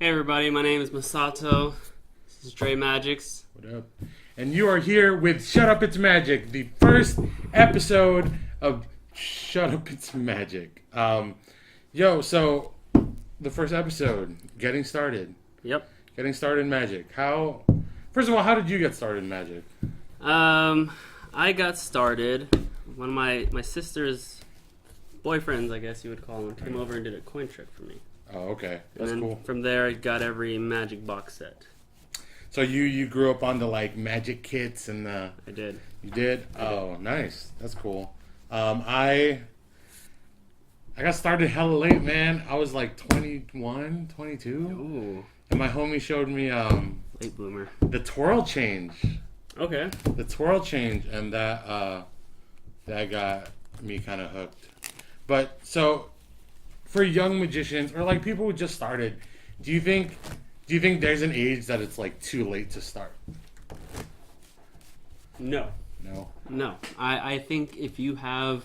Hey everybody, my name is Masato. This is Dre Magics. What up? And you are here with Shut Up It's Magic, the first episode of Shut Up It's Magic. So the first episode, getting started. Yep. Getting started in magic. First of all, how did you get started in magic? I got started. One of my sister's boyfriends, I guess you would call him, came over and did a coin trick for me. Oh, okay. That's and then cool. From there, I got every magic box set. So you grew up on the magic kits and the... I did. You did? Oh, nice. That's cool. I got started hella late, man. I was like 21, 22. Ooh. And my homie showed me Late bloomer. the twirl change. Okay. The twirl change, and that got me kind of hooked. But so for young magicians or people who just started, do you think there's an age that it's too late to start? No. No. I think if you have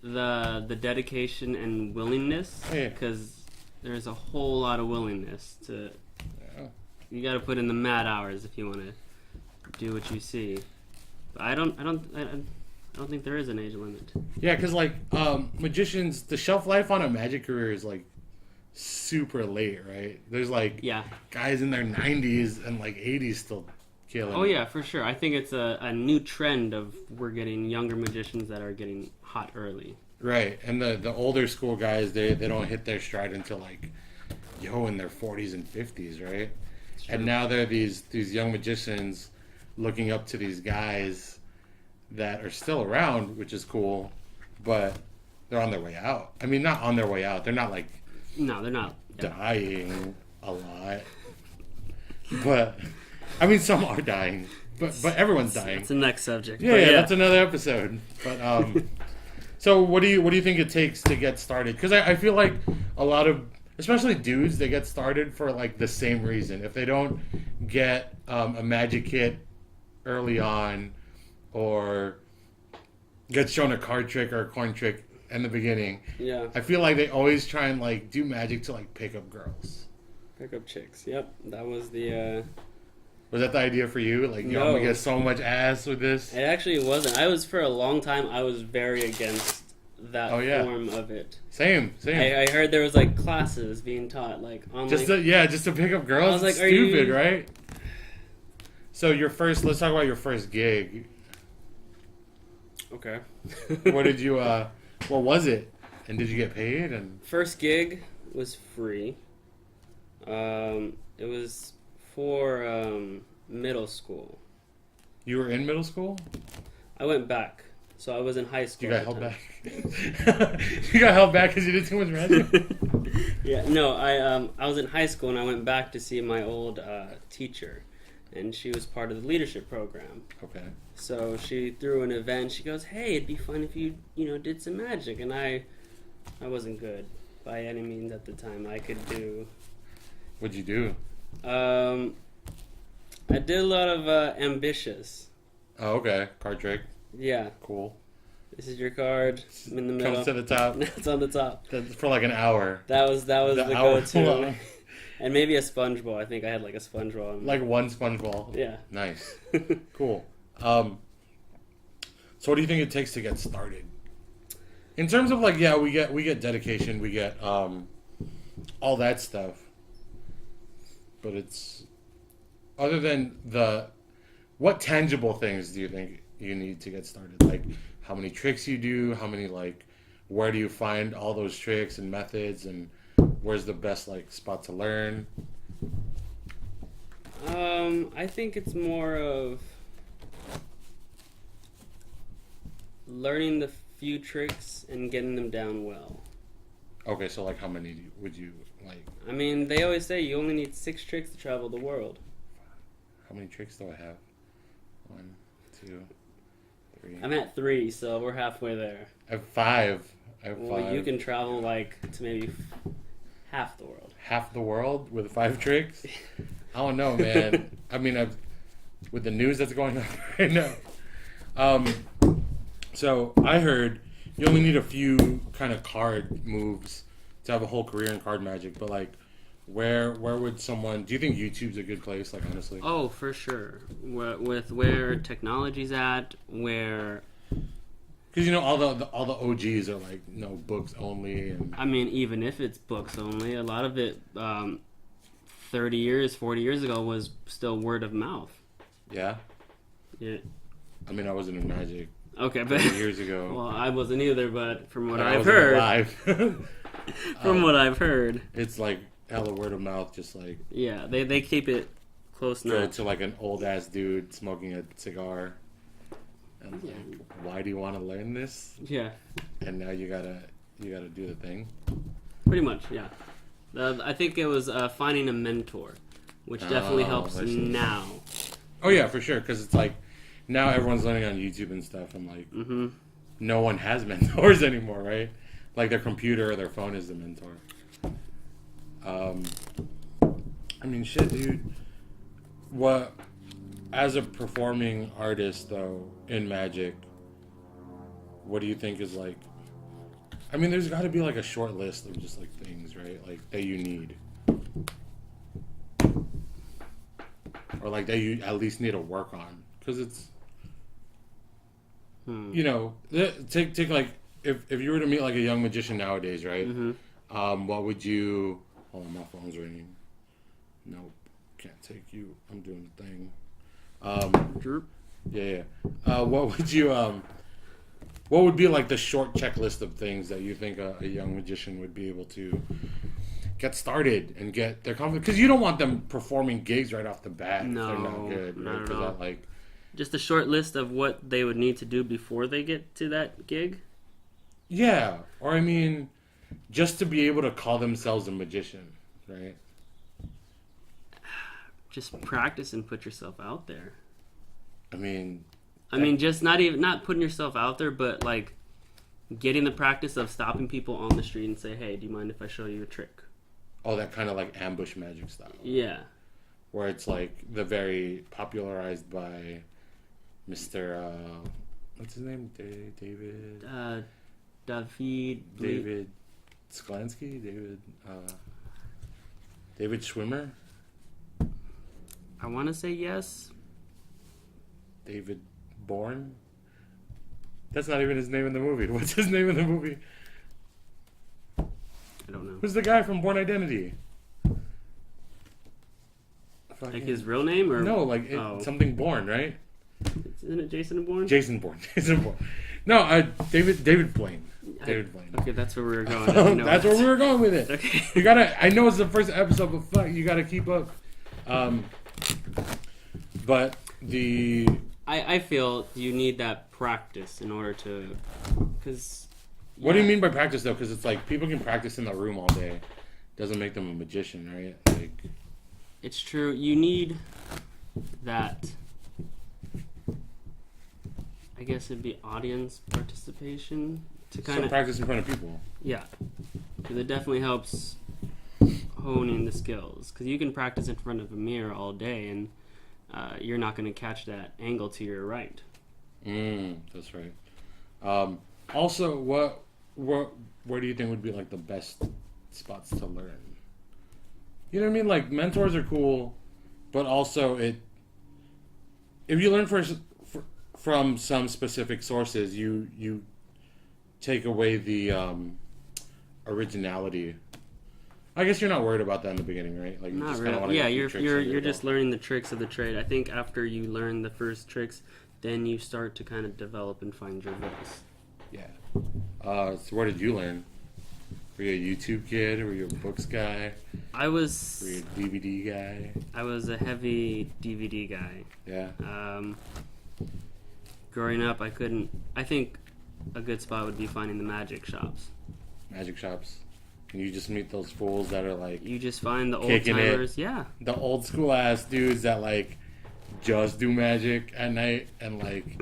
the dedication and willingness, because there's a whole lot of willingness to. Yeah. You got to put in the mad hours if you want to do what you see. But I don't think there is an age limit. Yeah, because magicians, the shelf life on a magic career is super late, right? There's guys in their 90s and 80s still killing. Oh yeah, for sure. I think it's a new trend of we're getting younger magicians that are getting hot early. Right, and the older school guys, they don't hit their stride until in their 40s and 50s, right? And now they're these young magicians looking up to these guys that are still around, which is cool, but they're on their way out. I mean, not on their way out. They're not No, they're not. dying a lot. But I mean, some are dying, but everyone's dying. That's the next subject. Yeah, that's another episode. But so what do you think it takes to get started? Because I feel like a lot of, especially dudes, they get started for the same reason. If they don't get a magic kit early on, or get shown a card trick or a coin trick in the beginning, I feel like they always try and do magic to pick up girls. Pick up chicks. Yep, that was the. Was that the idea for you? I'm gonna get so much ass with this. It actually wasn't. For a long time, I was very against that form of it. Same. I heard there was classes being taught online. Just to pick up girls. I was stupid, right? So let's talk about your first gig. Okay. What did you? What was it? And did you get paid? And first gig was free. It was for middle school. You were in middle school? I went back, so I was in high school. You got held back. You got held back because you did too much magic. Yeah, no, I was in high school and I went back to see my old teacher, and she was part of the leadership program. Okay. So she threw an event. She goes, "Hey, it'd be fun if you did some magic." And I wasn't good by any means at the time. I could do. What'd you do? I did a lot of ambitious. Oh, okay. Card trick. Yeah. Cool. This is your card. I'm in the middle. Comes to the top. It's on the top. That's for an hour. That was the hour go-to. And maybe a sponge ball. I think I had a sponge ball. One sponge ball. Yeah. Nice. Cool. So what do you think it takes to get started? In terms of we get dedication, we get all that stuff. But it's other than what tangible things do you think you need to get started? How many tricks you do, how many where do you find all those tricks and methods, and where's the best spot to learn? I think it's more of learning the few tricks and getting them down well. Okay, so how many would you like? I mean, they always say you only need 6 tricks to travel the world. How many tricks do I have? 1, 2, 3. I'm at 3, so we're halfway there. I have 5. Well, you can travel to maybe half the world. Half the world with 5 tricks? I don't know, man. I mean, with the news that's going on right now. So I heard you only need a few kind of card moves to have a whole career in card magic, but Where would someone? Do you think YouTube's a good place? Like honestly. Oh, for sure. With where technology's at, where Because you know all the OGs are like no books only, and I mean, even if it's books only, a lot of it, 30 years, 40 years ago, was still word of mouth. yeah. Yeah. I mean, I wasn't in magic Okay, but 30 years ago. well, I wasn't either. But from what I I've wasn't heard, alive. from what I've heard, It's like hella word of mouth, just like yeah, they keep it close go now. to like an old ass dude smoking a cigar, and like, why do you want to learn this? Yeah, And now you gotta do the thing. pretty much. Yeah, I think it was finding a mentor, which definitely Oh, helps I see. now. Oh yeah, for sure. Because it's like now everyone's learning on YouTube and stuff, and like Mm-hmm. no one has mentors anymore, right? Like their computer or their phone is the mentor. I mean, shit, dude. What, as a performing artist, though, in Magic, what do you think is like? I mean, there's got to be like a short list of just like things, right? Like that you need, or like that you at least need to work on, because it's, you know, take like if you were to meet like a young magician nowadays, right? Mm-hmm. What would you? Hold on, my phone's ringing. Nope, can't take you. I'm doing the thing. Droop. Yeah. What would you? What would be like the short checklist of things that you think a young magician would be able to get started and get their confidence? Because you don't want them performing gigs right off the bat if they're not good, not right? at 'Cause all. that, like, Just a short list of what they would need to do before they get to that gig. yeah, or I mean, just to be able to call themselves a magician, right? Just practice and put yourself out there. I mean, Just not putting yourself out there, but like getting the practice of stopping people on the street and say, "Hey, do you mind if I show you a trick?" oh, that kind of like ambush magic style. Yeah. Where it's like the very popularized by Mr. What's his name? David. David Sklansky. David Schwimmer. I want to say yes. David Bourne. That's not even his name in the movie. What's his name in the movie? I don't know. Who's the guy from Bourne Identity? Like his real name or No, like something Bourne, right? Isn't it Jason Bourne? Jason Bourne. Jason Bourne. No, David Blaine. David Blaine. Okay, that's where we were going. I didn't know That's that. where we were going with it. Okay. You gotta. I know it's the first episode, but fuck, you gotta keep up. But the I feel you need that practice in order to, because. What do you mean by practice though? Because it's like people can practice in the room all day. Doesn't make them a magician, right? Like, it's true. You need that. I guess it'd be audience participation to kind some of practice in front of people. Yeah, because it definitely helps honing the skills. Because you can practice in front of a mirror all day, and you're not going to catch that angle to your right. That's right. Also, where do you think would be like the best spots to learn? You know what I mean? Like mentors are cool, but also if you learn from some specific sources, you take away the originality. I guess you're not worried about that in the beginning, right? Like you Not just really. wanna Yeah, get a few tricks you're under your just belt. learning the tricks of the trade. I think after you learn the first tricks, then you start to kind of develop and find your voice. Yeah. So where did you learn? Were you a YouTube kid? Were you a books guy? I was Were you a DVD guy? I was a heavy DVD guy. Yeah. Growing up, I think a good spot would be finding the magic shops. Magic shops. And you just meet those fools that are like You just find the old Kicking it. timers. Yeah. the old school ass dudes that like just do magic at night and like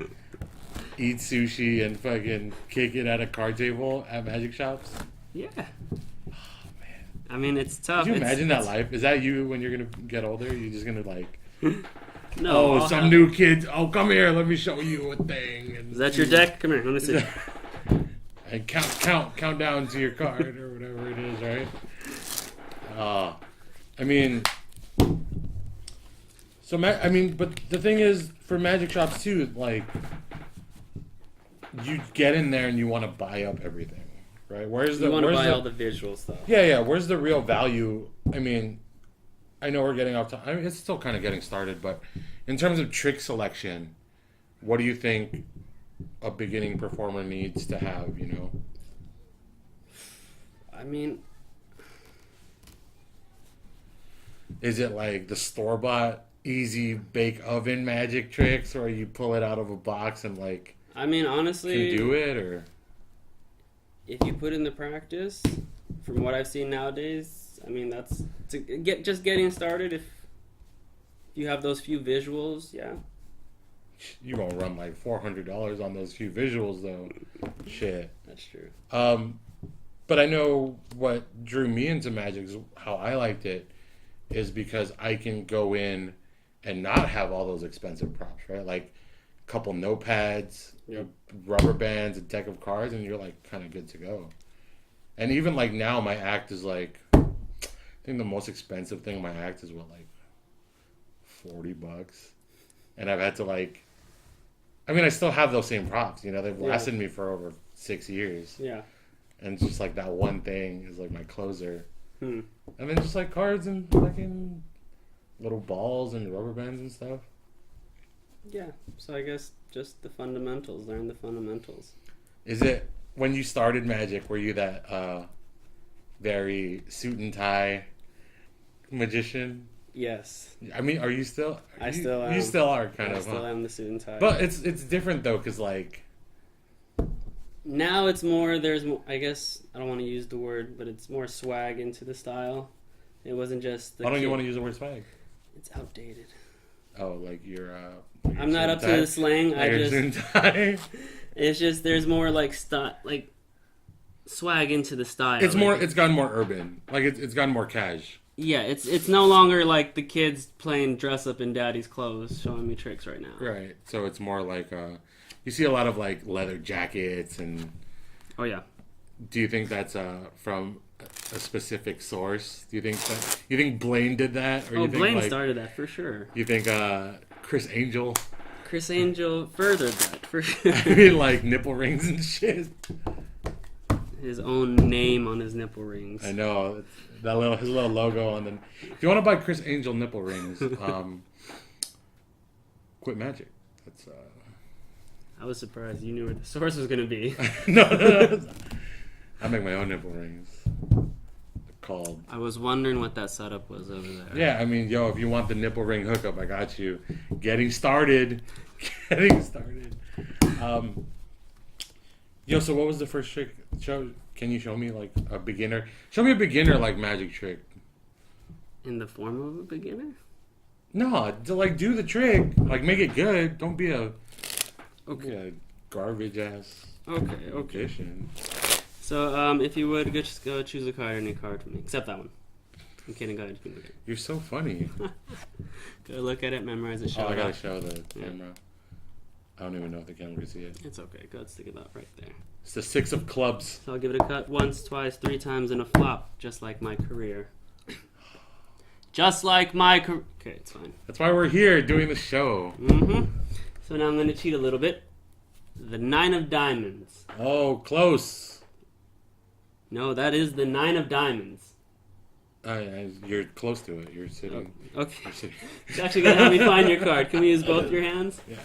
eat sushi and fucking kick it at a card table at magic shops. Yeah. Oh man. I mean, it's tough. Could you imagine that it's, life? Is that you when you're gonna get older? You're just gonna like No. oh, I'll some have- new kids. Oh, come here. Let me show you a thing. And Is that your deck? Come here. Let me see. And count down to your card or whatever it is, right? I mean, but the thing is, for magic shops too, like, you get in there and you want to buy up everything, right? You want to buy all the visual stuff. Yeah. Where's the real value? I mean, I know we're getting off. I mean, it's still kind of getting started, but in terms of trick selection, what do you think a beginning performer needs to have? You know, I mean, is it like the store-bought easy bake oven magic tricks, or you pull it out of a box and like? I mean, honestly, can do it, or if you put in the practice, from what I've seen nowadays, I mean, that's just getting started. If you have those few visuals, yeah. You won't run like $400 on those few visuals, though. Shit. That's true. But I know what drew me into magic, is how I liked it, is because I can go in and not have all those expensive props, right? Like a couple notepads, Yep. rubber bands, a deck of cards, and you're like kind of good to go. And even like now, my act is like, I think the most expensive thing in my act is what, like $40, and I've had to like, I mean, I still have those same props, you know, they've lasted me for over 6 years. Yeah. And just like that one thing is like my closer. Hmm. And then just like cards and fucking little balls and rubber bands and stuff. Yeah. So I guess just the fundamentals. Learn the fundamentals. Is it, when you started Magic, were you that very suit and tie magician? Yes. I mean, are you still? I still am. You still are kind of. I still am the suit and tie. But it's different though, because like, now it's more, there's more, I guess, I don't want to use the word, but it's more swag into the style. It wasn't just the why don't you want to use the word swag? It's outdated. Oh, like you're I'm not up to the slang. Like I just it's just there's more like like swag into the style. It's more. It's gotten more urban. Like it's gotten more cash. Yeah, it's no longer like the kids playing dress up in daddy's clothes, showing me tricks right now. Right. So it's more like you see a lot of like leather jackets and. Oh yeah. Do you think that's from a specific source? Do you think Blaine did that? Or you think, Blaine like, started that for sure. You think Chris Angel? Chris Angel furthered that for sure. I mean, like nipple rings and shit. His own name on his nipple rings. I know his little logo on them. If you want to buy Chris Angel nipple rings, quit Magic. That's. I was surprised you knew where the source was going to be. No. I make my own nipple rings. They're called. I was wondering what that setup was over there. Yeah, I mean, if you want the nipple ring hookup, I got you. Getting started. So what was the first trick? Can you show me like a beginner? Show me a beginner like magic trick. In the form of a beginner? No, to like do the trick, like make it good. Don't be a garbage ass. Okay. Magician. So if you would just go choose a card, any card for me, except that one. I'm kidding. Go ahead. You can look at it. You're so funny. Go look at it, memorize it, show it. I gotta show the camera. I don't even know if the camera can see it. It's okay. Go ahead, stick it up right there. It's the 6 of clubs. So I'll give it a cut once, twice, 3 times, and a flop, just like my career. Just like my career. Okay, it's fine. That's why we're here doing the show. Mm-hmm. So now I'm going to cheat a little bit. The 9 of diamonds. Oh, close. No, that is the 9 of diamonds. You're close to it. You're sitting. Oh, okay. You're sitting. It's actually going to help me find your card. Can we use both your hands? Yeah.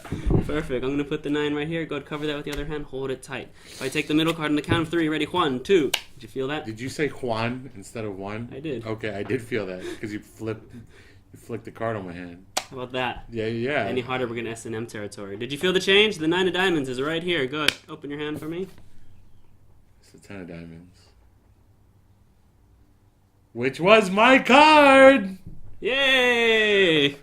Perfect. I'm going to put the 9 right here. Go ahead, cover that with the other hand. Hold it tight. If I take the middle card on the count of 3, ready? 1, 2. Did you feel that? Did you say Juan instead of one? I did. Okay, I did feel that because you flicked the card on my hand. How about that? Yeah. Any harder, we're going to S&M territory. Did you feel the change? The 9 of diamonds is right here. Go ahead. Open your hand for me. It's the 10 of diamonds. Which was my card! Yay!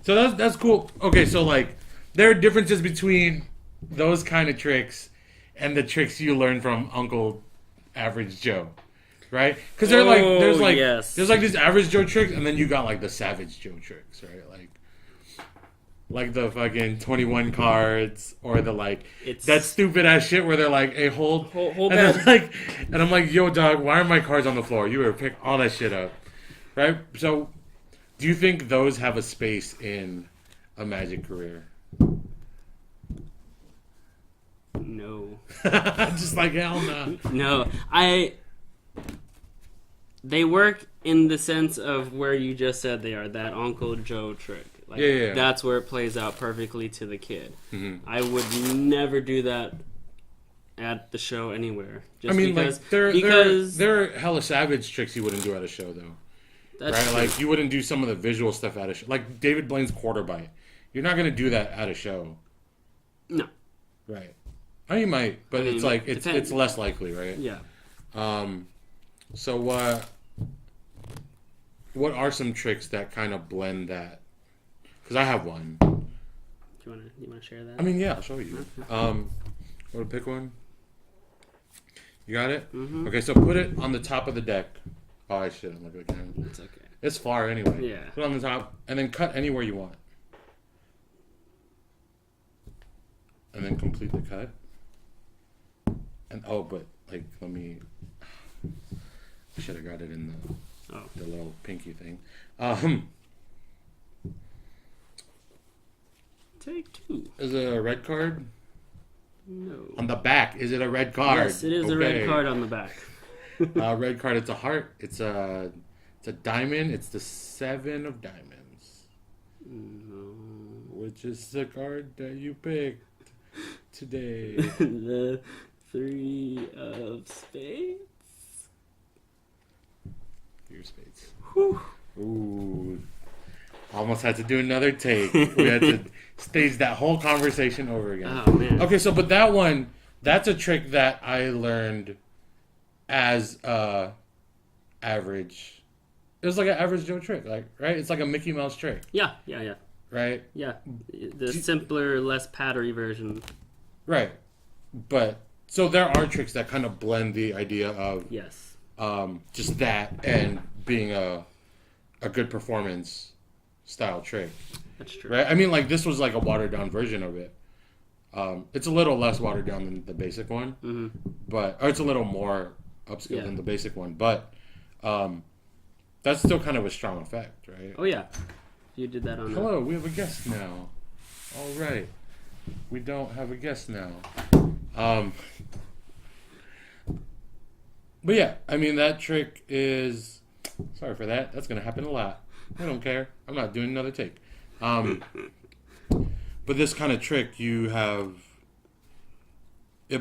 So that's cool. Okay, so like there are differences between those kind of tricks and the tricks you learn from Uncle Average Joe, right? Because there's like these Average Joe tricks, and then you got like the Savage Joe tricks, right? Like like the fucking 21 cards or the like It's that stupid ass shit where they're like, hey, hold hold and then, that. like, and I'm like, yo, dog, why are my cards on the floor? You better pick all that shit up, right? So, do you think those have a space in a Magic career? No. Just like hell no. No, they work in the sense of where you just said they are, that Uncle Joe trick. Like, Yeah. That's where it plays out perfectly to the kid. Mm-hmm. I would never do that at the show anywhere. Just I mean, because, like, there are hella savage tricks you wouldn't do at a show, though. that's Right? true. Like, you wouldn't do some of the visual stuff at a show. Like, David Blaine's quarter bite. You're not going to do that at a show. No. Right. I mean, you might, but I mean, it's like, depends. it's less likely, right? Yeah. So, what are some tricks that kind of blend that? Because I have one. You wanna share that? I mean, yeah, I'll show you. Want to pick one? You got it? Mm-hmm. Okay, so put it on the top of the deck. Oh, I shouldn't look at the camera. It's okay. It's far anyway. Yeah. Put it on the top, and then cut anywhere you want. And then complete the cut. And but like, let me. I should have got it in the little pinky thing. Take two. Is it a red card? No. On the back, is it a red card? Yes, it is a red card on the back. Red card. It's a heart. It's a diamond. It's the 7 of diamonds. No. Which is the card that you picked today. The 3 of spades. Your spades. Whew. Ooh. Almost had to do another take. We had to stage that whole conversation over again. Oh man. Okay, so but that one, that's a trick that I learned as average. It was like an average Joe trick, like, right? It's like a Mickey Mouse trick, Yeah. right? Yeah. The simpler, less pattery version. Right. But so there are tricks that kind of blend the idea of Yes. just that and being a good performance style trick. That's true. Right? I mean, like, this was like a watered down version of it. It's a little less watered down than the basic one, or it's a little more upscale than the basic one, but that's still kind of a strong effect, right? Oh yeah. You did that on. Hello, we have a guest now. All right, we don't have a guest now. But yeah, I mean, that trick is. Sorry for that. That's gonna happen a lot. I don't care. I'm not doing another take. But this kind of trick, it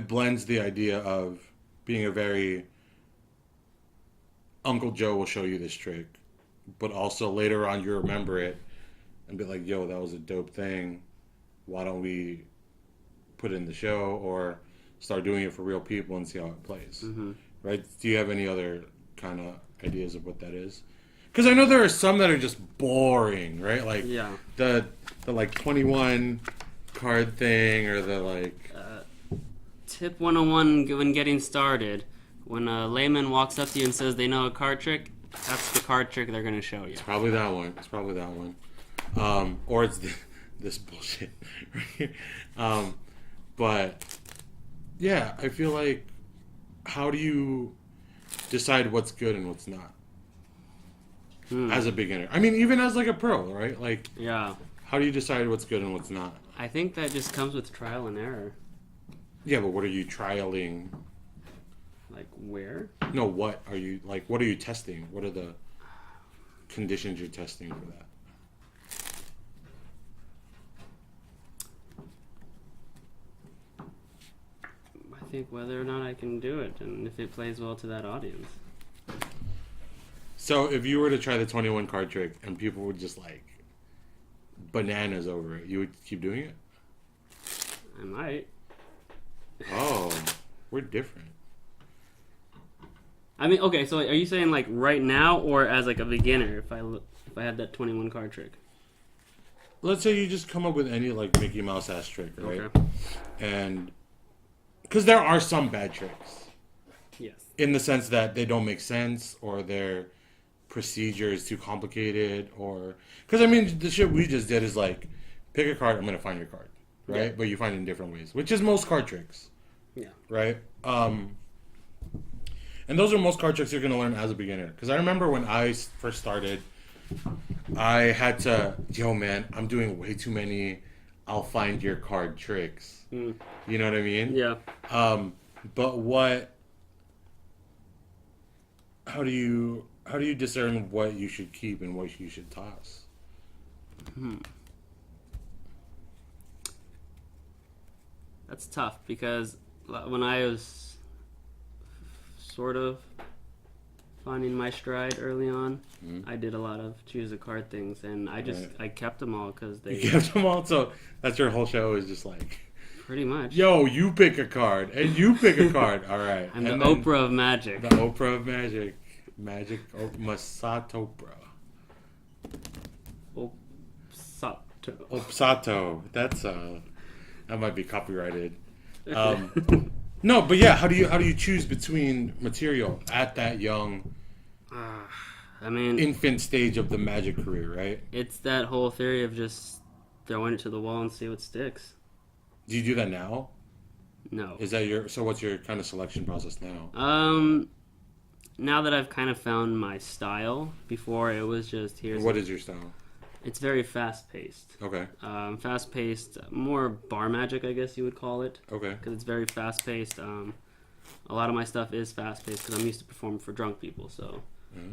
blends the idea of being a very Uncle Joe will show you this trick, but also later on you remember it and be like, yo, that was a dope thing. Why don't we put it in the show or start doing it for real people and see how it plays? Right? Do you have any other kind of ideas of what that is? Because I know there are some that are just boring, right? Like the like 21 card thing, or the like. Tip 101 when getting started: when a layman walks up to you and says they know a card trick, that's the card trick they're going to show you. It's probably that one. Or it's this bullshit. Right? But yeah, I feel like, how do you decide what's good and what's not? As a beginner. I mean, even as like a pro, right? Like, how do you decide what's good and what's not? I think that just comes with trial and error. Yeah, but what are you trialing? Like where? No, what are you testing? What are the conditions you're testing for that? I think whether or not I can do it and if it plays well to that audience. So if you were to try the 21 card trick and people were just like bananas over it, you would keep doing it? I might. Oh, we're different. I mean, okay, so are you saying like right now or as like a beginner if I had that 21 card trick? Let's say you just come up with any like Mickey Mouse ass trick, right? Okay. And because there are some bad tricks. Yes. In the sense that they don't make sense or their procedure is too complicated, or because I mean the shit we just did is like pick a card, I'm going to find your card, right? Yeah. But you find it in different ways, which is most card tricks. Yeah. Right? And those are most card tricks you're going to learn as a beginner. Because I remember when I first started, I had to, man, I'm doing way too many I'll find your card tricks. You know what I mean? Yeah. But how do you discern what you should keep and what you should toss? That's tough because when I was sort of finding my stride early on, I did a lot of choose a card things, and I kept them all because they... You kept them all? So that's your whole show is just like... Pretty much. Yo, you pick a card, and you pick a card. All right. I'm the Oprah of magic. The Oprah of magic. Masato, bro. Masato. That's that might be copyrighted. No, but yeah, how do you choose between material at that young, infant stage of the magic career, right? It's that whole theory of just throwing it to the wall and see what sticks. Do you do that now? No. Is that so what's your kind of selection process now? Now that I've kind of found my style, before it was just What is your style? It's very fast-paced. Okay. Fast-paced, more bar magic, I guess you would call it. Okay. Because it's very fast-paced. A lot of my stuff is fast-paced because I'm used to performing for drunk people, so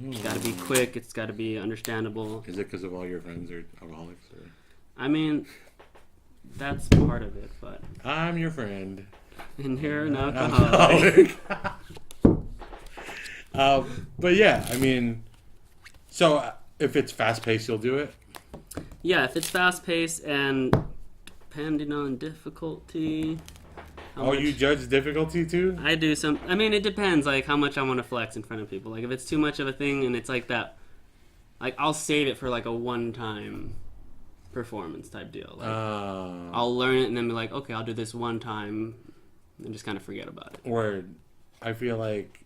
it's got to be quick. It's got to be understandable. Is it because of all your friends are alcoholics? Or? I mean, that's part of it, but... I'm your friend. And you're an alcoholic. But yeah, I mean, so if it's fast-paced, you'll do it? Yeah, if it's fast-paced and depending on difficulty... You judge difficulty too? I do some... I mean, it depends, like, how much I want to flex in front of people. Like, if it's too much of a thing and it's like that... Like, I'll save it for, like, a one-time performance type deal. Like, I'll learn it and then be like, okay, I'll do this one time and just kind of forget about it. Word. I feel like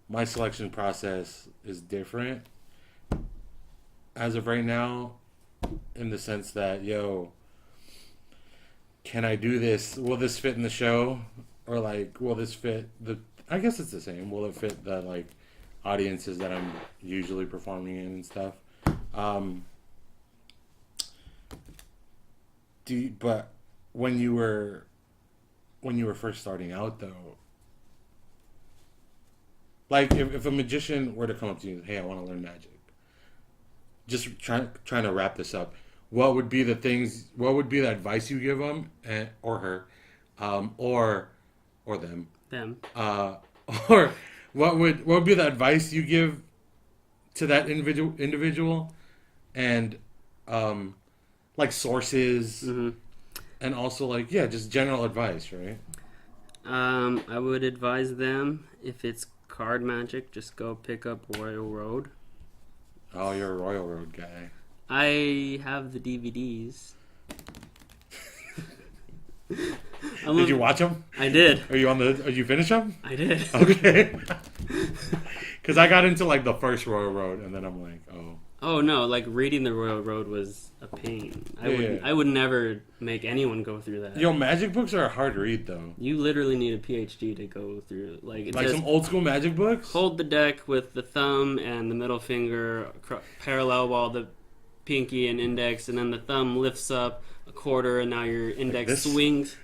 my selection process is different as of right now, in the sense that, can I do this? Will this fit in the show? Or like, will this fit I guess it's the same. Will it fit the like audiences that I'm usually performing in and stuff? But when you were first starting out though, like if a magician were to come up to you, hey, I want to learn magic. Just trying to wrap this up. What would be the advice you give them, or her, or them? Them. Or what would be the advice you give to that individual, and like sources, and also like just general advice, right? I would advise them, if it's card magic, just go pick up Royal Road. Oh, you're a Royal Road guy. I have the DVDs. Did you watch them? I did. Are you finish them? I did. Okay. Because I got into like the first Royal Road, and then I'm like, oh. Oh no! Like reading the Royal Road was a pain. I would never make anyone go through that. Magic books are a hard read though. You literally need a PhD to go through. Like some old school magic books. Hold the deck with the thumb and the middle finger parallel while the pinky and index, and then the thumb lifts up a quarter, and now your index swings.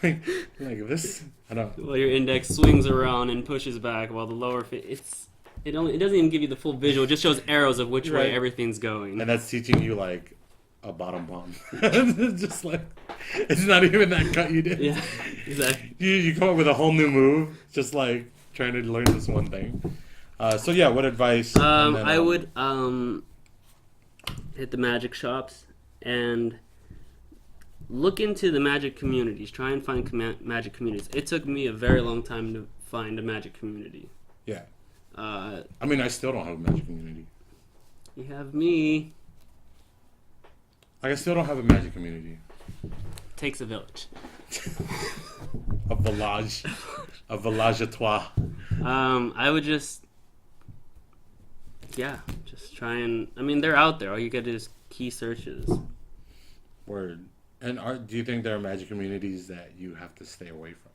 like this. I don't. Well, your index swings around and pushes back, while the lower it doesn't even give you the full visual. It just shows arrows of which way everything's going. And that's teaching you like a bottom bomb. It's just like it's not even that cut you did. Yeah, exactly. You come up with a whole new move, just like trying to learn this one thing. So what advice? I would hit the magic shops and look into the magic communities. Try and find magic communities. It took me a very long time to find a magic community. Yeah. I mean, I still don't have a magic community. You have me. I still don't have a magic community. Takes a village. A village. A village à toi. I would just try and... I mean, they're out there. All you gotta do is key searches. Word. And do you think there are magic communities that you have to stay away from?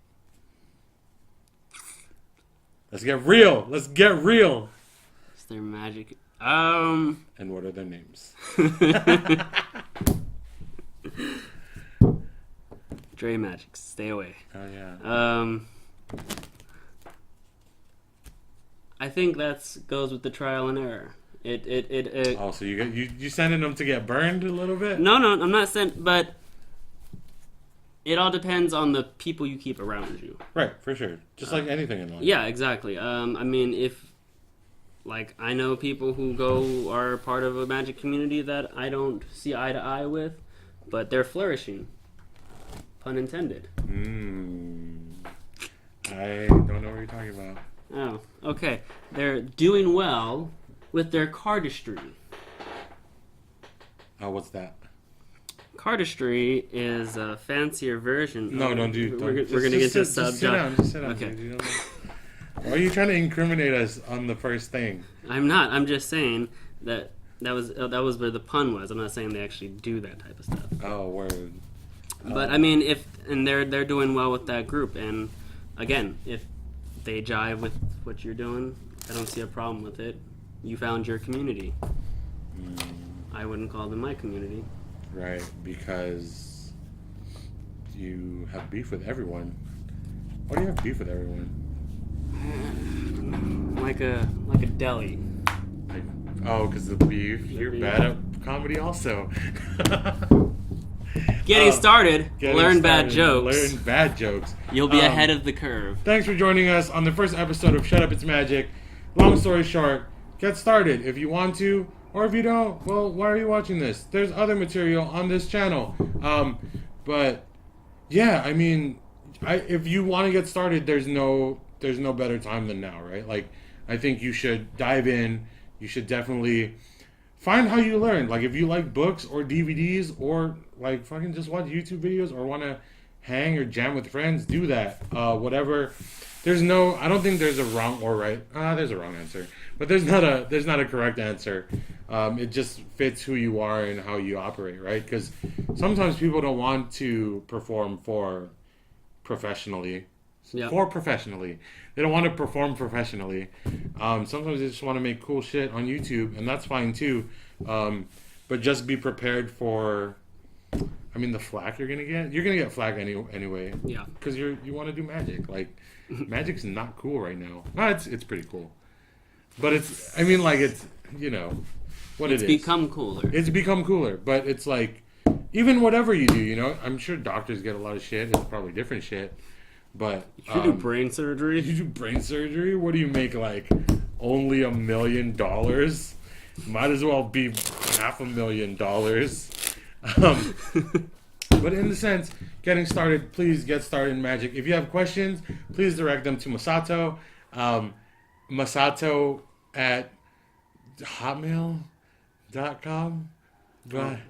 Let's get real. Let's get real. Is there magic? And what are their names? Dre Magic, stay away. Oh yeah. I think that goes with the trial and error. Oh, so you sending them to get burned a little bit? No, I'm not sent, but it all depends on the people you keep around you. Right, for sure. Just like anything in life. Yeah, exactly. I mean, if like I know people who are part of a magic community that I don't see eye to eye with, but they're flourishing. Pun intended. I don't know what you're talking about. Oh, okay. They're doing well with their cardistry. Oh, what's that? Cardistry is a fancier version. No, don't do. We're going to get to sub. Just sit down. Okay. Dude, you don't know. Why are you trying to incriminate us on the first thing? I'm not. I'm just saying that was where the pun was. I'm not saying they actually do that type of stuff. Oh, word. But I mean, they're doing well with that group, and again, if they jive with what you're doing, I don't see a problem with it. You found your community. I wouldn't call them my community. Right, because you have beef with everyone. Why do you have beef with everyone? Like a deli. Because the beef. You're bad at comedy also. Getting started. Learn bad jokes. Learn bad jokes. You'll be ahead of the curve. Thanks for joining us on the first episode of Shut Up, It's Magic. Long story short, get started if you want to, or if you don't, well, why are you watching this? There's other material on this channel. But yeah, I mean, if you want to get started, there's no better time than now, right? Like, I think you should dive in. You should definitely find how you learn. Like, if you like books or DVDs or like fucking just watch YouTube videos or want to hang or jam with friends, do that. Whatever. I don't think there's a wrong or right. There's a wrong answer, but there's not a correct answer. It just fits who you are and how you operate, right? Because sometimes people don't want to perform professionally. They don't want to perform professionally. Sometimes they just want to make cool shit on YouTube, and that's fine too. But just be prepared for, the flack you're gonna get. You're gonna get flack anyway. Yeah. Because you want to do magic. Like, magic's not cool right now. It's pretty cool, but it's what it's it is. It's become cooler. It's become cooler, but it's like, even whatever you do, I'm sure doctors get a lot of shit. It's probably different shit. But you do brain surgery? You do brain surgery? What do you make, like, only $1 million? Might as well be $500,000. But in the sense, getting started, please get started in magic. If you have questions, please direct them to Masato. Masato at hotmail.com. My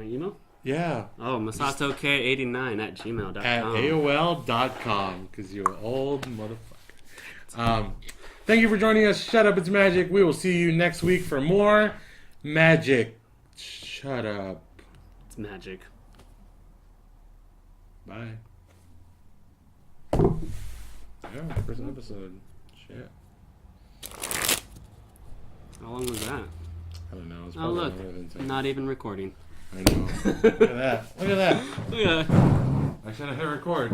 email? Yeah. Oh, MasatoK89 at gmail.com. At AOL.com, because you're an old motherfucker. Thank you for joining us. Shut Up, It's Magic. We will see you next week for more magic. Shut up. It's magic. Bye. Yeah, first episode. Shit. How long was that? I don't know. It's Oh, look. Not even recording. I know. Look at that. Look at that. Look at that. I should have hit record.